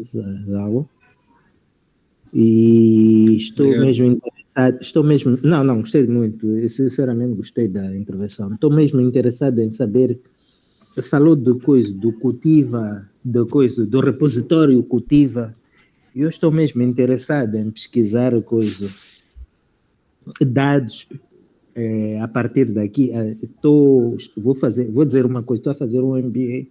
Zago. E estou mesmo interessado. Não, gostei muito. Eu, sinceramente, gostei da intervenção. Estou mesmo interessado em saber. Falou do cultiva, do repositório cultiva. Eu estou mesmo interessado em pesquisar dados. A partir daqui, vou dizer uma coisa, estou a fazer um MBA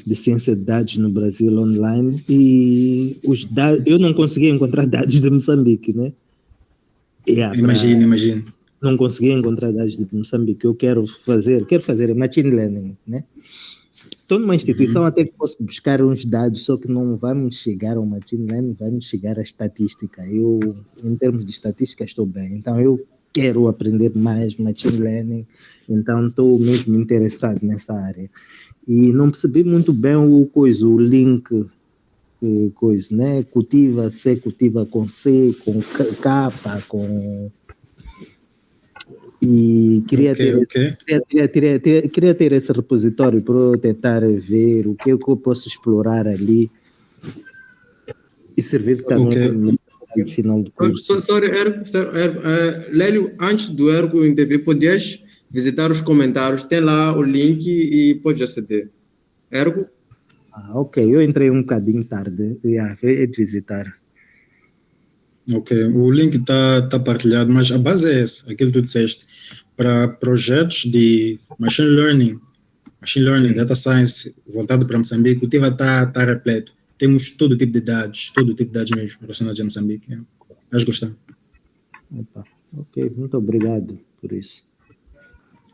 de ciência de dados no Brasil online e os dados, eu não consegui encontrar dados de Moçambique, né? Imagino. Não consegui encontrar dados de Moçambique. Eu quero fazer machine learning, né? Estou numa instituição até que posso buscar uns dados, só que não vamos chegar ao machine learning, vamos chegar à estatística. Eu, em termos de estatística, estou bem. Então, eu quero aprender mais machine learning, então estou mesmo interessado nessa área. E não percebi muito bem o link, né? Cultiva com C, com K, com... E queria ter esse repositório para eu tentar ver o que eu posso explorar ali e servir também no final do curso. Sorry, Lélio, antes do Ergo intervir, podias visitar os comentários, tem lá o link e pode aceder. Ergo? Ok, eu entrei um bocadinho tarde, é de visitar. Ok, o link está partilhado, mas a base é essa, aquilo que tu disseste. Para projetos de machine learning, data science, voltado para Moçambique, o TIVA está repleto. Temos todo tipo de dados mesmo relacionados a Moçambique. Vais gostar. Ok, muito obrigado por isso.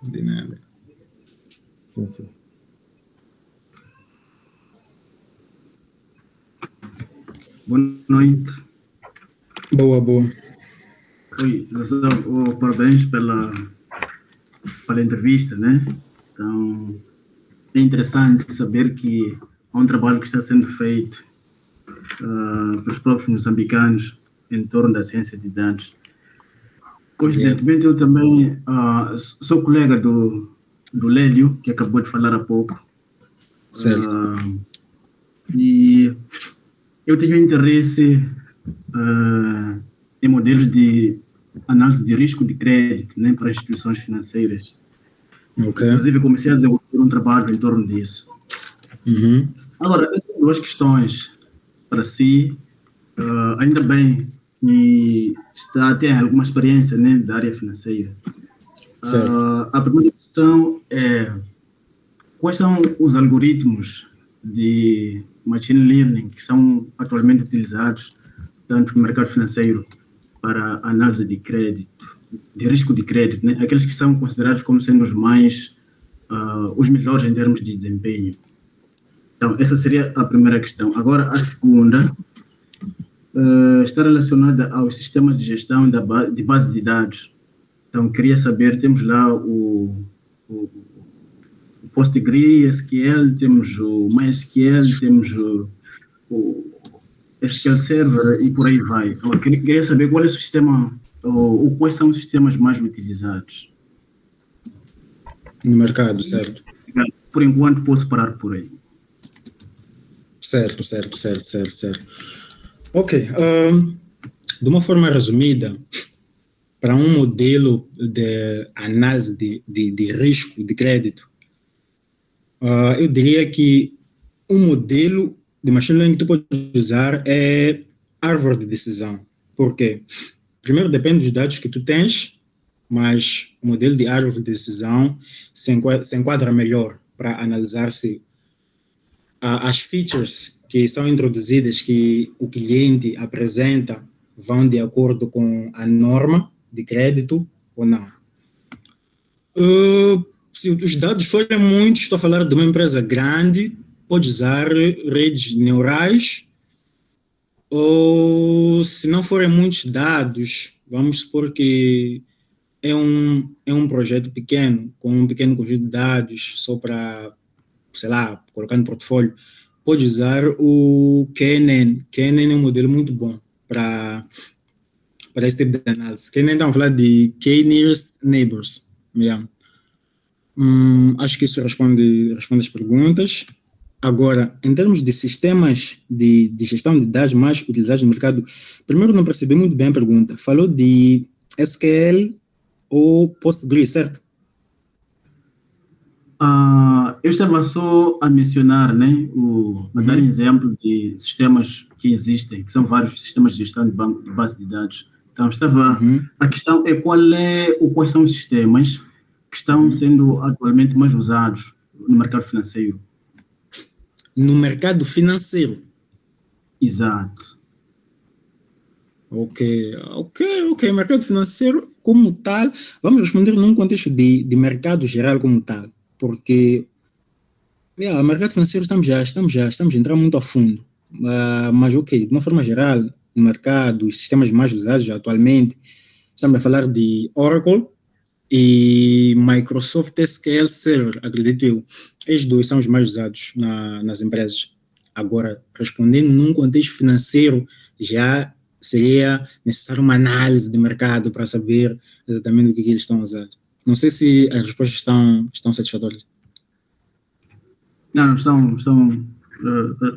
De nada. Sim. Boa noite. Boa. Oi, parabéns pela entrevista, né? Então, é interessante saber que há um trabalho que está sendo feito pelos próprios moçambicanos em torno da ciência de dados. Coincidentemente, eu também sou colega do Lélio, que acabou de falar há pouco. Certo. E eu tenho interesse em modelos de análise de risco de crédito, né, para instituições financeiras. Ok. Inclusive, comecei a desenvolver um trabalho em torno disso. Uhum. Agora, eu tenho duas questões para si. Ainda bem que tem alguma experiência, né, da área financeira. Certo. A primeira questão é: quais são os algoritmos de machine learning que são atualmente utilizados tanto no mercado financeiro para análise de crédito, de risco de crédito, né? Aqueles que são considerados como sendo os melhores em termos de desempenho? Então, essa seria a primeira questão. Agora, a segunda está relacionada aos sistemas de gestão de base de dados. Então, queria saber, temos lá o PostgreSQL, temos o MySQL, temos o SQL Server e por aí vai. Eu queria saber qual é o sistema, ou quais são os sistemas mais utilizados. No mercado, certo. Por enquanto, posso parar por aí. Certo. Ok. De uma forma resumida, para um modelo de análise de risco de crédito, eu diria que um modelo de machine learning que tu pode usar é árvore de decisão. Por quê? Primeiro, depende dos dados que tu tens, mas o modelo de árvore de decisão se enquadra melhor para analisar se as features que são introduzidas, que o cliente apresenta, vão de acordo com a norma de crédito ou não. Se os dados forem muitos, estou a falar de uma empresa grande, pode usar redes neurais, ou se não forem muitos dados, vamos supor que é um projeto pequeno, com um pequeno conjunto de dados, só para, sei lá, colocar no portfólio, pode usar o KNN. KNN é um modelo muito bom para esse tipo de análise. KNN, estamos a falar de K-Nearest Neighbors. Yeah. Acho que isso responde as perguntas. Agora, em termos de sistemas de gestão de dados mais utilizados no mercado, primeiro não percebi muito bem a pergunta. Falou de SQL ou Postgres, certo? Eu estava só a mencionar, né, a dar exemplo de sistemas que existem, que são vários sistemas de gestão de base de dados. Então, a questão é quais são os sistemas que estão sendo atualmente mais usados no mercado financeiro. No mercado financeiro? Exato. Ok. Mercado financeiro como tal, vamos responder num contexto de mercado geral como tal, porque o mercado financeiro estamos a entrar muito a fundo, mas ok, de uma forma geral, no mercado, os sistemas mais usados atualmente, estamos a falar de Oracle e Microsoft SQL Server, acredito eu. Estes dois são os mais usados nas empresas. Agora, respondendo num contexto financeiro, já seria necessário uma análise de mercado para saber exatamente o que eles estão a usar. Não sei se as respostas estão satisfatórias. Não,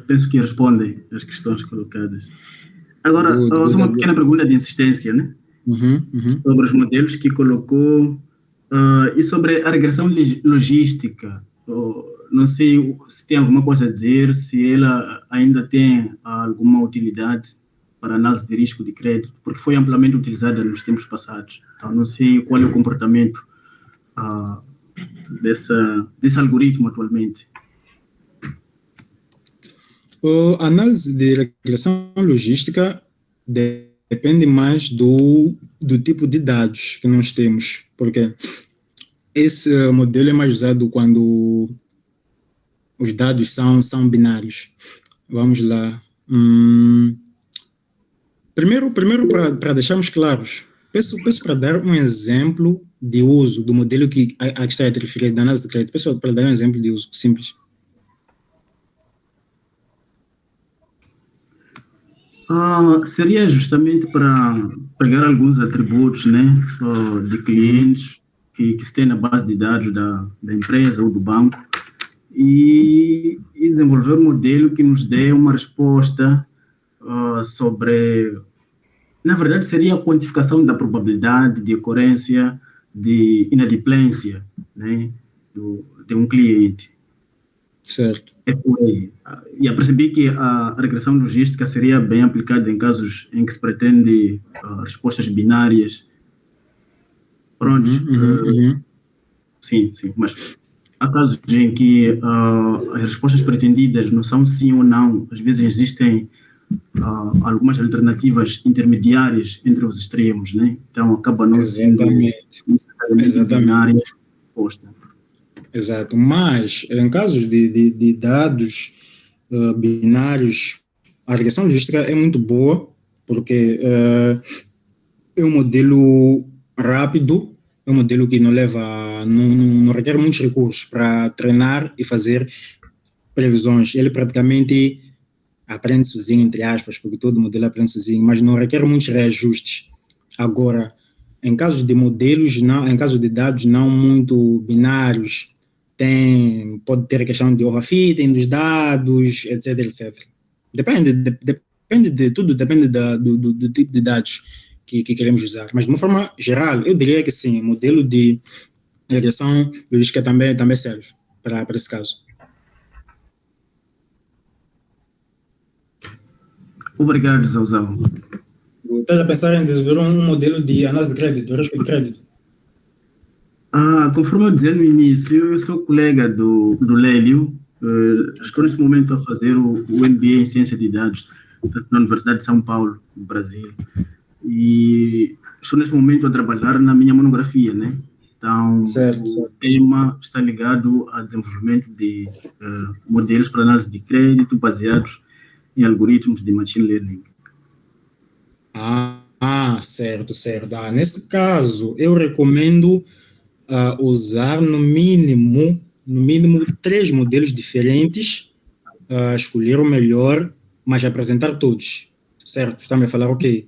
penso que respondem as questões colocadas. Agora, só uma pequena pergunta de insistência, né? Sobre os modelos que colocou e sobre a regressão logística. Não sei se tem alguma coisa a dizer, se ela ainda tem alguma utilidade para análise de risco de crédito, porque foi amplamente utilizada nos tempos passados. Então, não sei qual é o comportamento desse algoritmo atualmente. A análise de regressão logística depende mais do tipo de dados que nós temos, porque esse modelo é mais usado quando os dados são binários. Vamos lá. Primeiro para deixarmos claros, peço para dar um exemplo de uso do modelo a que está a te referir, da análise de crédito? Pessoal, para dar um exemplo de uso simples. Seria justamente para pegar alguns atributos, né, de clientes que se tem na base de dados da empresa ou do banco e desenvolver um modelo que nos dê uma resposta sobre... Na verdade, seria a quantificação da probabilidade de ocorrência de inadimplência, né, de um cliente. Certo. É por aí. E eu percebi que a regressão logística seria bem aplicada em casos em que se pretende respostas binárias. Pronto. Sim, mas há casos em que as respostas pretendidas não são sim ou não. Às vezes existem algumas alternativas intermediárias entre os extremos, né? Então acaba não sendo necessariamente binária a resposta. Exato, mas em casos de dados binários, a regressão logística é muito boa, porque é um modelo rápido, é um modelo que não requer muitos recursos para treinar e fazer previsões. Ele praticamente aprende sozinho, entre aspas, porque todo modelo aprende sozinho, mas não requer muitos reajustes. Agora, em casos de modelos, em casos de dados não muito binários, pode ter a questão de overfitting dos dados, etc. Depende de tudo, depende do tipo de dados que queremos usar. Mas de uma forma geral, eu diria que sim, o modelo de regressão logística também serve para esse caso. Obrigado, Zauzão. Estás a pensar em desenvolver um modelo de análise de crédito, risco de crédito? Conforme eu dizia no início, eu sou colega do Lélio, estou neste momento a fazer o MBA em Ciência de Dados na Universidade de São Paulo, no Brasil, e estou neste momento a trabalhar na minha monografia, né? Então, certo. O tema está ligado ao desenvolvimento de modelos para análise de crédito baseados em algoritmos de machine learning. Certo. Nesse caso, eu recomendo usar no mínimo 3 modelos diferentes, escolher o melhor, mas apresentar todos, certo? Está-me a falar, ok,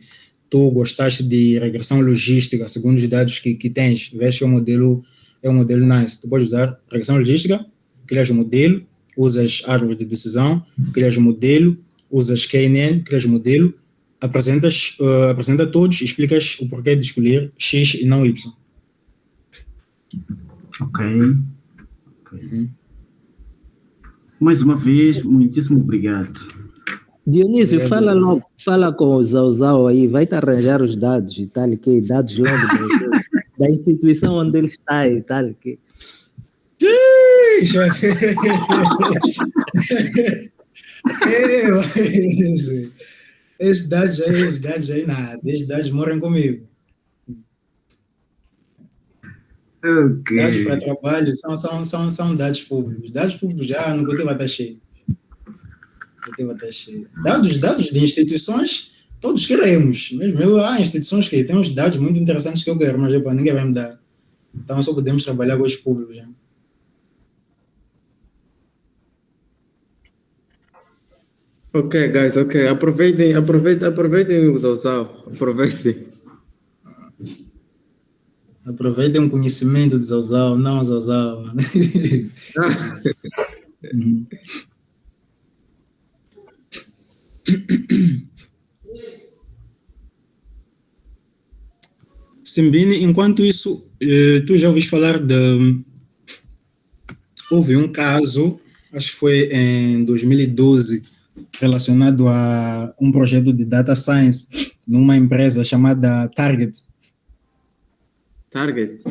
tu gostaste de regressão logística, segundo os dados que tens, vês que é um modelo nice, tu podes usar regressão logística, crias um modelo, usas árvore de decisão, crias um modelo, usas KNN, crias um modelo, apresenta todos, explicas o porquê de escolher X e não Y. Ok. Mais uma vez, muitíssimo obrigado. Dionísio, fala com o Zauzau aí, vai-te arranjar os dados e tal, que dados logo da instituição onde ele está e tal, que... Esses dados aí nada, esses dados morrem comigo. Okay. Dados para trabalho são dados públicos. Dados públicos já no Cote vai estar cheio. Dados de instituições, todos queremos. Mesmo há instituições que têm uns dados muito interessantes que eu quero, mas ninguém vai me dar. Então só podemos trabalhar com os públicos. Já. Ok, guys, ok. Aproveitem o Zauzau. Aproveitem o conhecimento de Zauzau, não Zauzau. Simbini, enquanto isso, tu já ouviste falar houve um caso, acho que foi em 2012, relacionado a um projeto de data science numa empresa chamada Target. Target?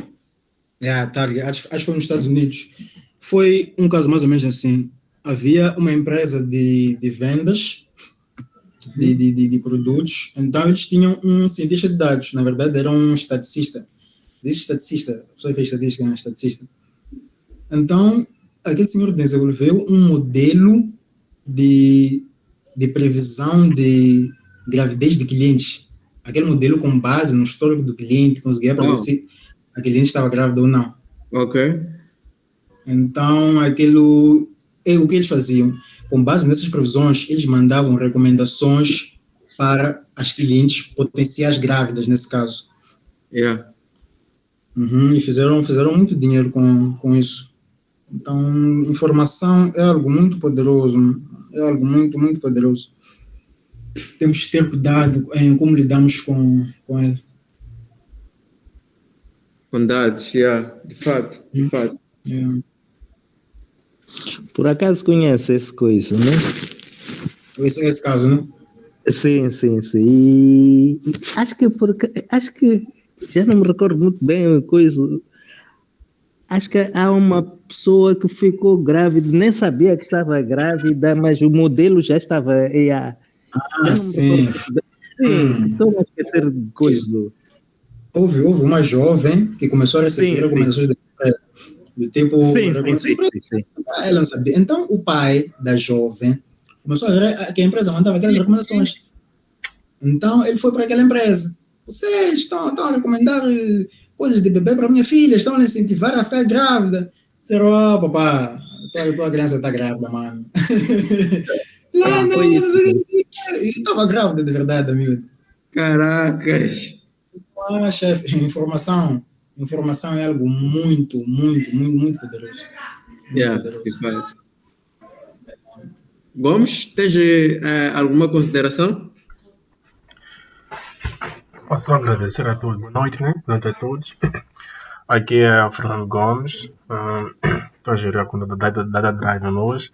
Target, acho que foi nos Estados Unidos. Foi um caso mais ou menos assim. Havia uma empresa de vendas de produtos, então eles tinham um cientista de dados, na verdade era um estaticista. Diz estaticista, a pessoa fez estatística, é um estaticista. Então, aquele senhor desenvolveu um modelo de previsão de gravidez de clientes. Aquele modelo com base no histórico do cliente, conseguia a cliente estava grávida ou não. Ok. Então, aquilo é o que eles faziam. Com base nessas previsões, eles mandavam recomendações para as clientes potenciais grávidas, nesse caso. Yeah. E fizeram muito dinheiro com isso. Então, informação é algo muito poderoso. É algo muito, muito poderoso. Temos que ter cuidado em como lidamos com ele. Com dados, yeah. De fato, de fato. Yeah. Por acaso conhece essa coisa, né? Esse caso, né? Sim, sim, sim. E acho que já não me recordo muito bem a coisa. Acho que há uma pessoa que ficou grávida, nem sabia que estava grávida, mas o modelo já estava aí. Já não me sim. recordo. Sim, estou a esquecer de coisas. Houve uma jovem que começou a receber recomendações da empresa. Do tipo, Sim. Ela não sabia. Então, o pai da jovem começou a ver que a empresa mandava aquelas recomendações. Então, ele foi para aquela empresa. Vocês estão a recomendar coisas de bebê para minha filha, estão a incentivar a ficar grávida. Disseram, papá, tua criança está grávida, mano. Estava grávida de verdade, amigo. Caracas! Chefe, informação é algo muito, muito, muito, muito poderoso. Muito poderoso. De fato. Gomes, tens alguma consideração? Posso agradecer a todos. Boa noite, né? Boa noite a todos. Aqui é o Fernando Gomes. Estou a gerir a conta da Data Drive hoje.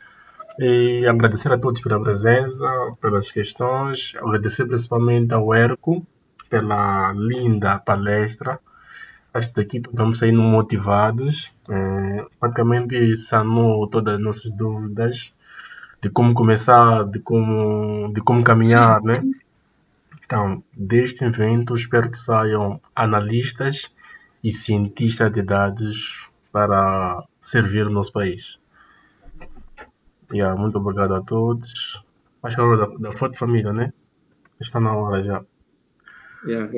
E agradecer a todos pela presença, pelas questões. Agradecer principalmente ao Erco pela linda palestra. Acho que daqui estamos saindo motivados. Praticamente sanou todas as nossas dúvidas de como começar, de como caminhar, né? Então, deste evento, espero que saiam analistas e cientistas de dados para servir o nosso país. Muito obrigado a todos. Acho que é a hora da Forte Família, né? Está na hora já. Yeah.